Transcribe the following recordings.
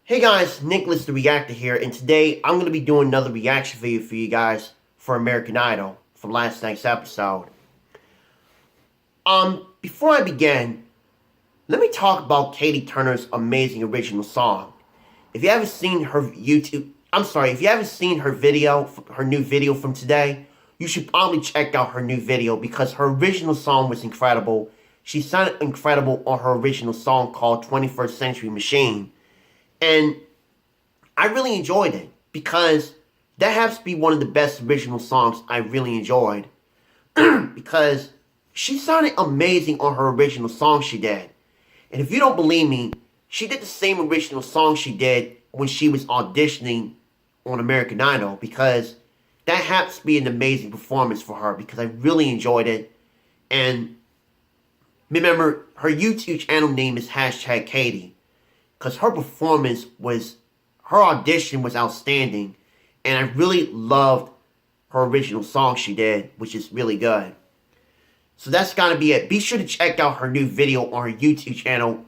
Hey guys, Nicholas the Reactor here, and today I'm going to be doing another reaction video for you guys for American Idol from last night's episode. Before I begin, let me talk about Katie Turner's amazing original song. If you haven't seen her if you haven't seen her video, her new video from today, you should probably check out her new video because her original song was incredible. She sounded incredible on her original song called 21st Century Machine. And I really enjoyed it because that has to be one of the best original songs I really enjoyed. Because she sounded amazing on her original song she did. And if you don't believe me, she did the same original song she did when she was auditioning on American Idol. Because that happens to be an amazing performance for her because I really enjoyed it. And remember, her YouTube channel name is #Katie. Because her audition was outstanding. And I really loved her original song she did, which is really good. So that's gotta be it. Be sure to check out her new video on her YouTube channel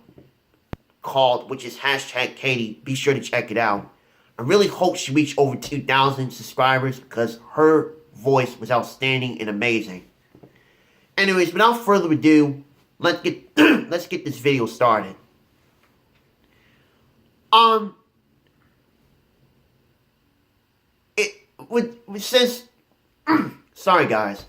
which is #Katie. Be sure to check it out. I really hope she reached over 2,000 subscribers because her voice was outstanding and amazing. Anyways, without further ado, let's get this video started. Sorry guys.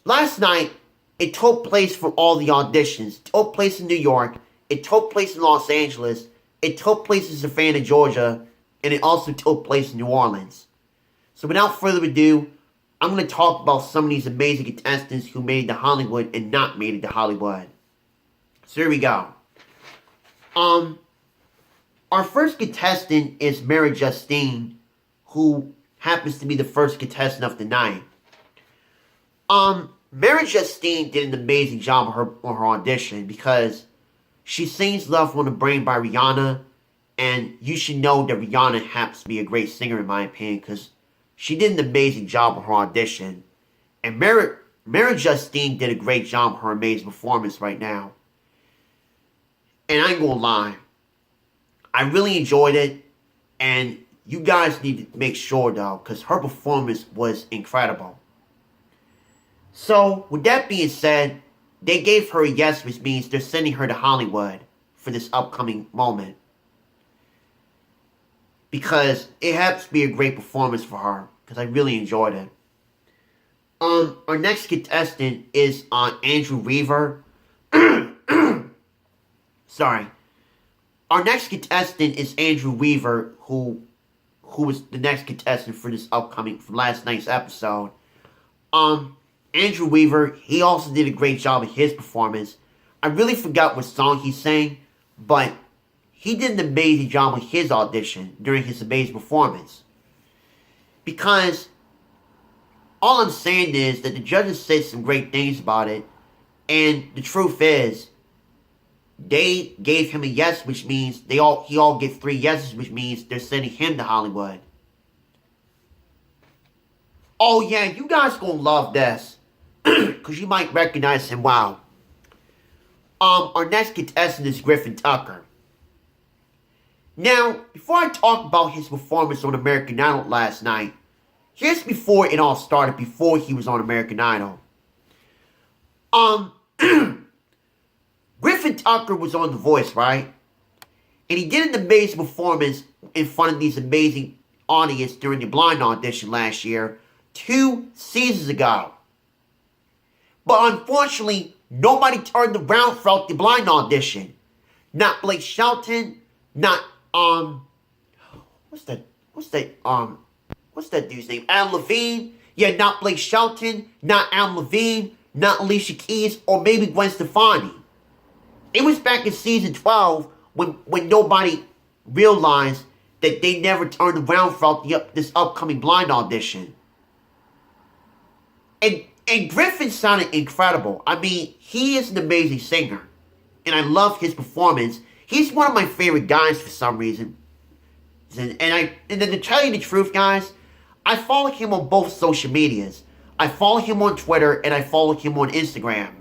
Last night, it took place for all the auditions. It took place in New York. It took place in Los Angeles. It took place in Savannah, Georgia. And it also took place in New Orleans. So without further ado, I'm going to talk about some of these amazing contestants who made it to Hollywood and not made it to Hollywood. So here we go. Our first contestant is Mary Justine, who happens to be the first contestant of the night. Mary Justine did an amazing job on her audition because she sings Love on the Brain by Rihanna, and you should know that Rihanna happens to be a great singer in my opinion because she did an amazing job on her audition. And Mary Justine did a great job on her amazing performance right now. And I ain't gonna lie, I really enjoyed it, and you guys need to make sure though, because her performance was incredible. So, with that being said, they gave her a yes, which means they're sending her to Hollywood for this upcoming moment. Because it happens to be a great performance for her, because I really enjoyed it. Our next contestant is Andrew Weaver. Sorry. Our next contestant is Andrew Weaver, who was the next contestant for this from last night's episode. Andrew Weaver, he also did a great job in his performance. I really forgot what song he sang, but he did an amazing job on his audition during his amazing performance. Because all I'm saying is that the judges said some great things about it, and the truth is, they gave him a yes, which means he all gets 3 yeses, which means they're sending him to Hollywood. Oh yeah, you guys gonna love this. Because you might recognize him, wow. Our next contestant is Griffin Tucker. Now, before I talk about his performance on American Idol last night, here's before it all started, before he was on American Idol. Griffin Tucker was on The Voice, right? And he did an amazing performance in front of these amazing audience during the blind audition last year, 2 seasons ago. But unfortunately, nobody turned around throughout the blind audition. Not Blake Shelton, not, what's that dude's name? Adam Levine. Yeah, not Blake Shelton, not Adam Levine, not Alicia Keys, or maybe Gwen Stefani. It was back in season 12 when nobody realized that they never turned around throughout this upcoming blind audition. And Griffin sounded incredible. I mean, he is an amazing singer. And I love his performance. He's one of my favorite guys for some reason. And then to tell you the truth, guys, I follow him on both social medias. I follow him on Twitter and I follow him on Instagram.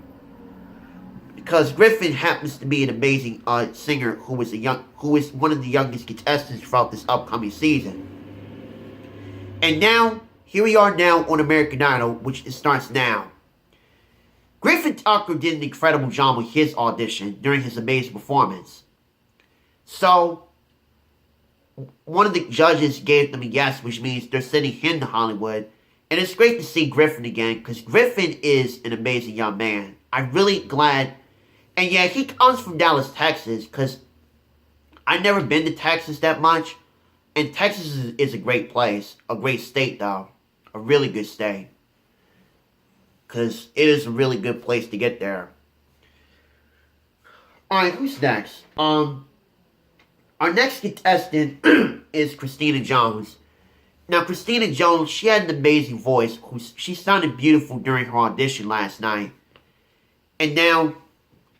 because Griffin happens to be an amazing singer who is one of the youngest contestants throughout this upcoming season. And now, here we are now on American Idol, which it starts now. Griffin Tucker did an incredible job with his audition during his amazing performance. So, one of the judges gave them a yes, which means they're sending him to Hollywood. And it's great to see Griffin again, because Griffin is an amazing young man. I'm really glad. And yeah, he comes from Dallas, Texas, because I've never been to Texas that much. And Texas is a great place. A great state, though. A really good state. Because it is a really good place to get there. Alright, who's next? Our next contestant is Christina Jones. Now, Christina Jones, she had an amazing voice. She sounded beautiful during her audition last night. And now,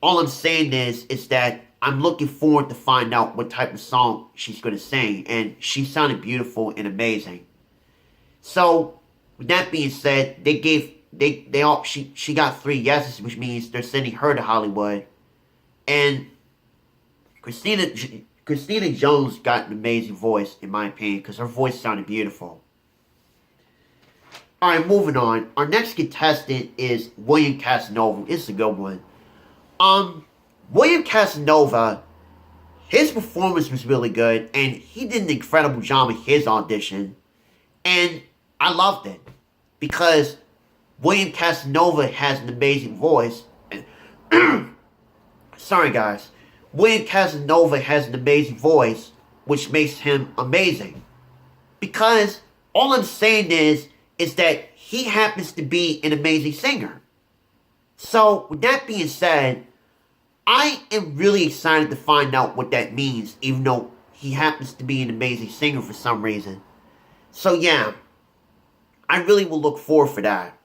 all I'm saying is that I'm looking forward to find out what type of song she's going to sing. And she sounded beautiful and amazing. So, with that being said, she got 3 yeses, which means they're sending her to Hollywood. And Christina Jones got an amazing voice, in my opinion, because her voice sounded beautiful. Alright, moving on. Our next contestant is William Casanova. It's a good one. William Casanova, his performance was really good, and he did an incredible job with his audition. And I loved it, because William Casanova has an amazing voice. Sorry, guys. William Casanova has an amazing voice, which makes him amazing. Because all I'm saying is that he happens to be an amazing singer. So, with that being said, I am really excited to find out what that means, even though he happens to be an amazing singer for some reason. So, yeah, I really will look forward for that.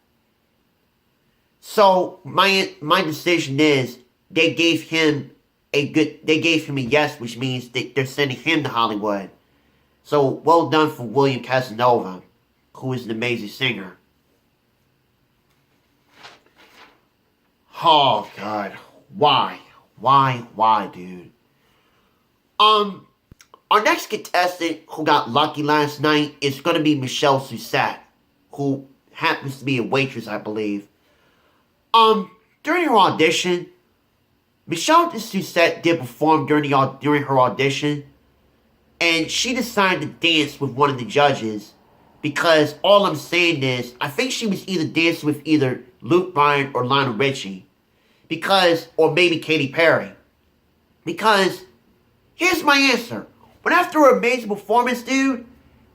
So, my decision is, they gave him a yes, which means that they're sending him to Hollywood. So, well done for William Casanova, who is an amazing singer. Oh, God. Why? Why, dude? Our next contestant who got lucky last night is going to be Michelle Suzette, who happens to be a waitress, I believe. During her audition, Michelle Suzette did perform during her audition, and she decided to dance with one of the judges, because all I'm saying is, I think she was either dancing with either Luke Bryan or Lionel Richie, or maybe Katy Perry. Because, here's my answer. But after her amazing performance, dude,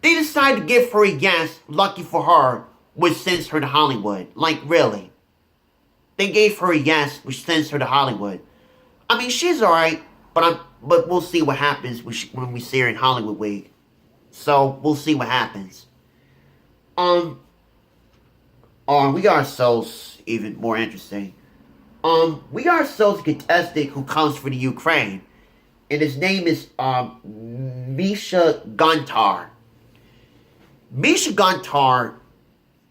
they decided to give her a yes, lucky for her, which sends her to Hollywood. Like, really. They gave her a yes, which sends her to Hollywood. I mean, she's alright, but we'll see what happens when we see her in Hollywood Week. So, we'll see what happens. We got ourselves even more interesting. We got ourselves a contestant who comes from the Ukraine. And his name is, Misha Guntar. Misha Guntar,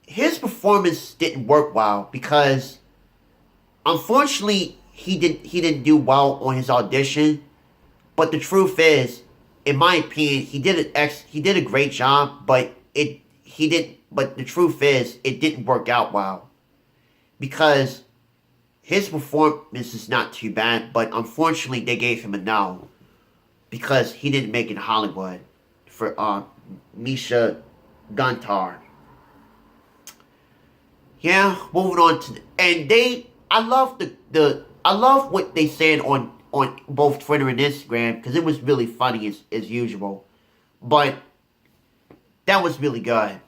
his performance didn't work well because, unfortunately, he didn't do well on his audition. But the truth is, in my opinion, he did a great job, but the truth is, it didn't work out well. Because his performance is not too bad, but unfortunately they gave him a no. Because he didn't make it in Hollywood for Misha Guntar. Yeah, moving on to I love what they said on both Twitter and Instagram, because it was really funny as usual. But that was really good.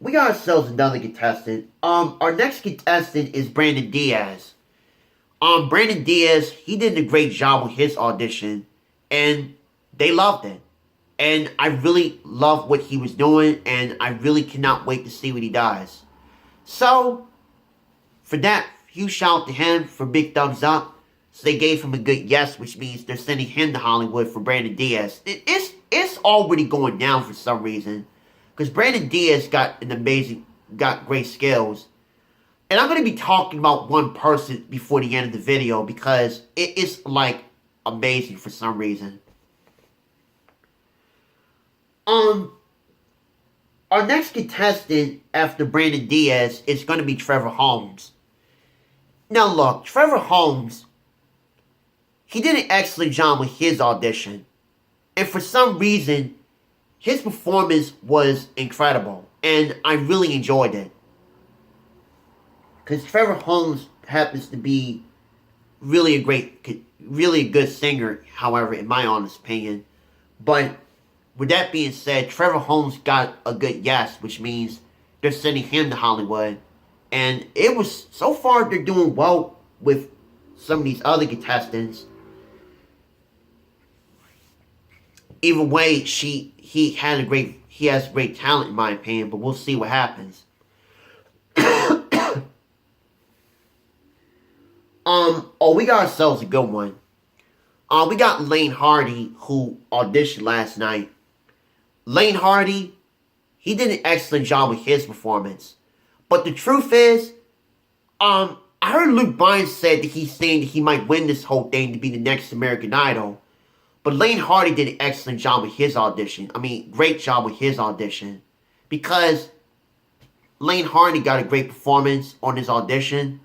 We got ourselves another contestant. Our next contestant is Brandon Diaz. Brandon Diaz, he did a great job with his audition, and they loved it. And I really love what he was doing, and I really cannot wait to see what he does. So, for that, huge shout out to him for big thumbs up. So they gave him a good yes, which means they're sending him to Hollywood for Brandon Diaz. It's already going down for some reason. Because Brandon Diaz got great skills. And I'm going to be talking about one person before the end of the video because it is like amazing for some reason. Our next contestant after Brandon Diaz is going to be Trevor Holmes. Now look, Trevor Holmes, he did an excellent job with his audition. And for some reason, his performance was incredible. And I really enjoyed it. Because Trevor Holmes happens to be really a good singer, however, in my honest opinion. But with that being said, Trevor Holmes got a good yes, which means they're sending him to Hollywood. And it was, so far they're doing well with some of these other contestants. Either way, he has great talent in my opinion, but we'll see what happens. We got ourselves a good one. We got Lane Hardy, who auditioned last night. Lane Hardy, he did an excellent job with his performance. But the truth is, I heard Luke Bryan said that he's saying that he might win this whole thing to be the next American Idol. But Lane Hardy did an excellent job with his audition. I mean, great job with his audition. Because Lane Hardy got a great performance on his audition.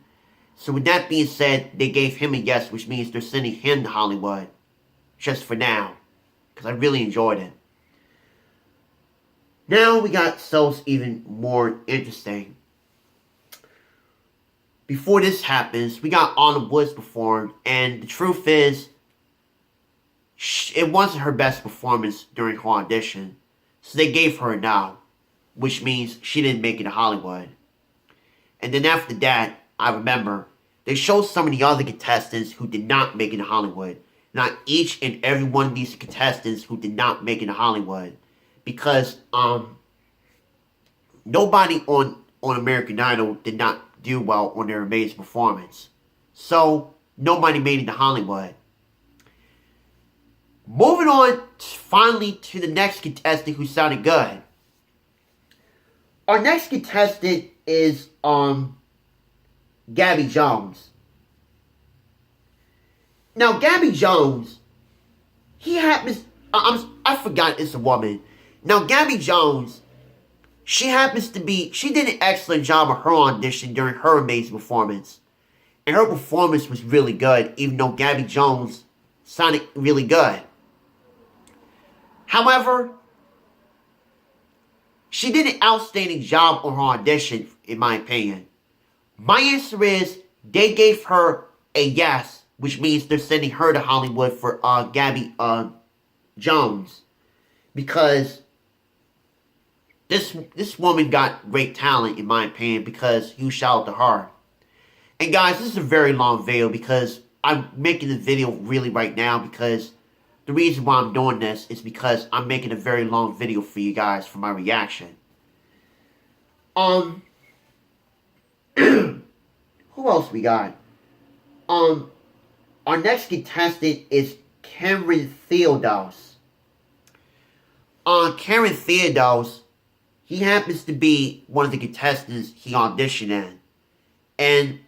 So with that being said, they gave him a yes, which means they're sending him to Hollywood. Just for now. Because I really enjoyed it. Now we got ourselves even more interesting. Before this happens, we got Anna Woods perform. And the truth is, it wasn't her best performance during her audition. So they gave her a no. Which means she didn't make it to Hollywood. And then after that, I remember, they showed some of the other contestants who did not make it to Hollywood. Not each and every one of these contestants who did not make it to Hollywood. Because, nobody on American Idol did not do well on their amazing performance. So, nobody made it to Hollywood. Moving on, finally, to the next contestant who sounded good. Our next contestant is, Gabby Jones. Now, Gabby Jones, I forgot it's a woman. Now, Gabby Jones, she did an excellent job of her audition during her amazing performance. And her performance was really good, even though Gabby Jones sounded really good. However, she did an outstanding job on her audition, in my opinion. My answer is, they gave her a yes, which means they're sending her to Hollywood for Gabby Jones. Because this woman got great talent, in my opinion, because you shout out to her. And guys, this is a very long video because I'm making the video really right now because the reason why I'm doing this is because I'm making a very long video for you guys for my reaction. Who else we got? Our next contestant is Cameron Theodos. Cameron Theodos, he happens to be one of the contestants he auditioned in. And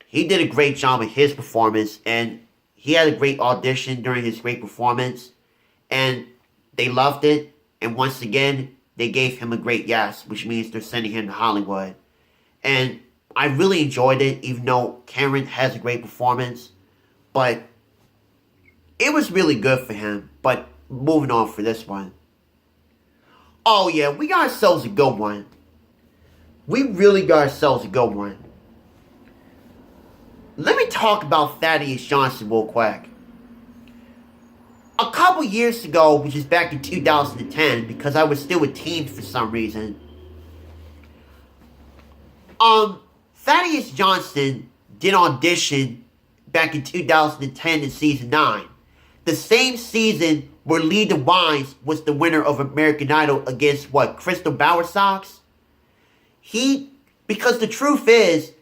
he did a great job with his performance. And he had a great audition during his great performance. And they loved it. And once again, they gave him a great yes, which means they're sending him to Hollywood. And I really enjoyed it, even though Cameron has a great performance. But it was really good for him. But moving on for this one. Oh yeah, we got ourselves a good one. We really got ourselves a good one. Let me talk about Thaddeus Johnson real quick. A couple years ago, which is back in 2010, because I was still a teen for some reason. Thaddeus Johnson did audition back in 2010 in season 9. The same season where Lee DeWine was the winner of American Idol against Crystal Bowersox? Because the truth is,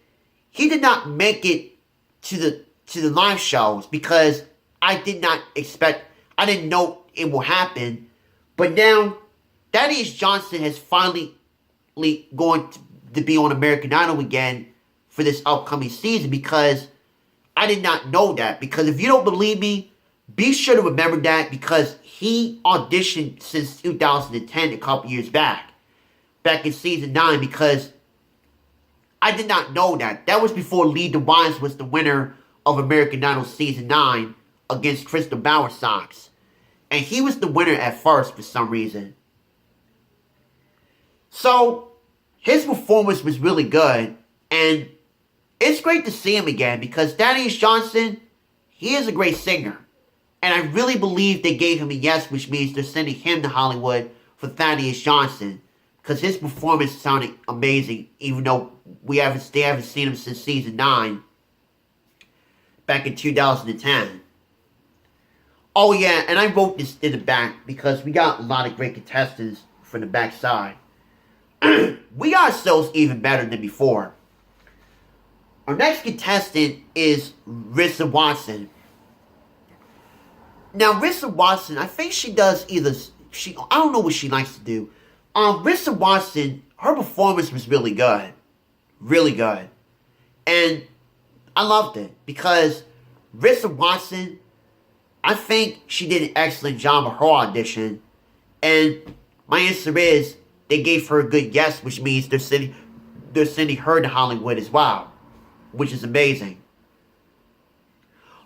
he did not make it to the live shows because I didn't know it will happen. But now, Thaddeus Johnson has finally going to be on American Idol again for this upcoming season because I did not know that. Because if you don't believe me, be sure to remember that because he auditioned since 2010, a couple years back in season 9, because I did not know that. That was before Lee DeWines was the winner of American Idol season 9 against Crystal Bowersox. And he was the winner at first for some reason. So, his performance was really good. And it's great to see him again because Thaddeus Johnson, he is a great singer. And I really believe they gave him a yes, which means they're sending him to Hollywood for Thaddeus Johnson. Because his performance sounded amazing, even though they haven't seen him since season 9. Back in 2010. Oh yeah, and I wrote this in the back because we got a lot of great contestants from the backside. We got ourselves even better than before. Our next contestant is Rissa Watson. Now, Rissa Watson, I think she does I don't know what she likes to do. Rissa Watson, her performance was really good. Really good. And I loved it because Rissa Watson, I think she did an excellent job of her audition. And my answer is they gave her a good yes, which means they're sending her to Hollywood as well, which is amazing.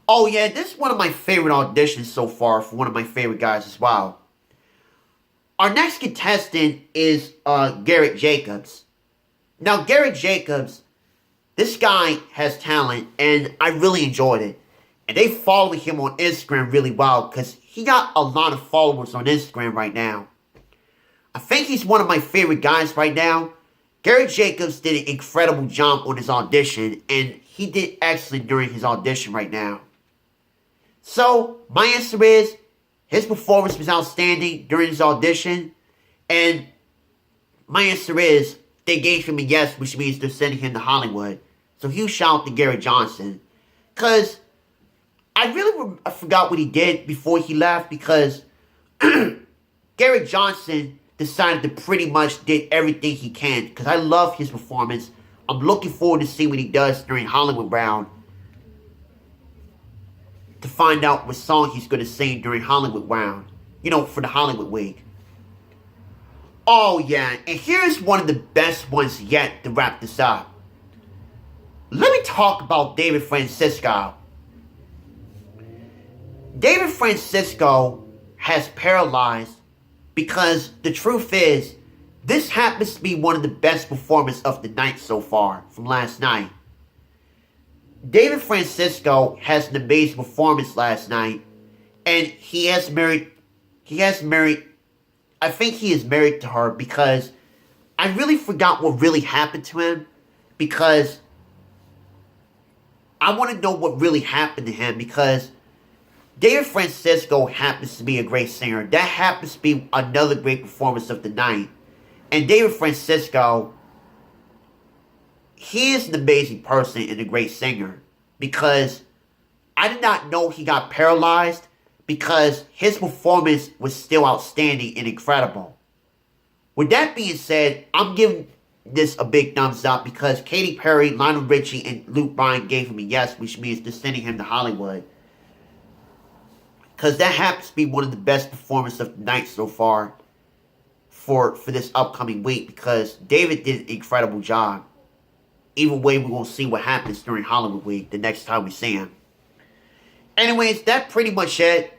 Oh yeah, this is one of my favorite auditions so far for one of my favorite guys as well. Our next contestant is Garrett Jacobs. Now, Garrett Jacobs, this guy has talent, and I really enjoyed it. And they follow him on Instagram really well because he got a lot of followers on Instagram right now. I think he's one of my favorite guys right now. Garrett Jacobs did an incredible job on his audition, and he did excellent during his audition right now. So, my answer is, his performance was outstanding during his audition, and my answer is, they gave him a yes, which means they're sending him to Hollywood. So huge shout out to Garrett Johnson. Because I forgot what he did before he left, because Garrett Johnson decided to pretty much did everything he can. Because I love his performance. I'm looking forward to see what he does during Hollywood Round. To find out what song he's going to sing during Hollywood Round. You know, for the Hollywood Week. Oh yeah, and here's one of the best ones yet to wrap this up. Let me talk about David Francisco. David Francisco has paralyzed because the truth is, this happens to be one of the best performances of the night so far from last night. David Francisco has an amazing performance last night, and I think he is married to her because I really forgot what really happened to him because I want to know what really happened to him because David Francisco happens to be a great singer. That happens to be another great performance of the night. And David Francisco, he is an amazing person and a great singer because I did not know he got paralyzed because his performance was still outstanding and incredible. With that being said, I'm giving this a big thumbs up because Katy Perry, Lionel Richie, and Luke Bryan gave him a yes, which means they're sending him to Hollywood. Because that happens to be one of the best performances of the night so far for this upcoming week because David did an incredible job. Either way, we're going to see what happens during Hollywood Week the next time we see him. Anyways, that's pretty much it.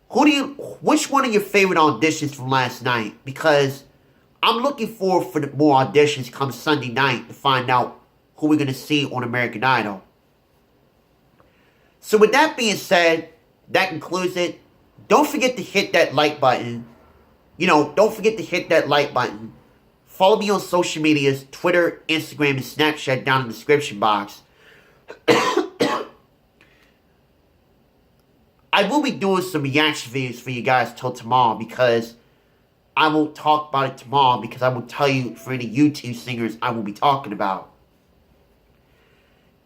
Which one of your favorite auditions from last night? Because I'm looking forward for more auditions come Sunday night to find out who we're going to see on American Idol. So with that being said, that concludes it. Don't forget to hit that like button. Don't forget to hit that like button. Follow me on social medias, Twitter, Instagram, and Snapchat down in the description box. I will be doing some reaction videos for you guys till tomorrow because I will talk about it tomorrow because I will tell you for any YouTube singers I will be talking about.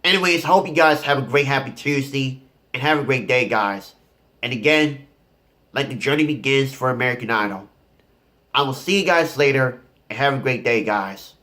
Anyways, I hope you guys have a great happy Tuesday and have a great day, guys. And again, let the journey begins for American Idol. I will see you guys later and have a great day, guys.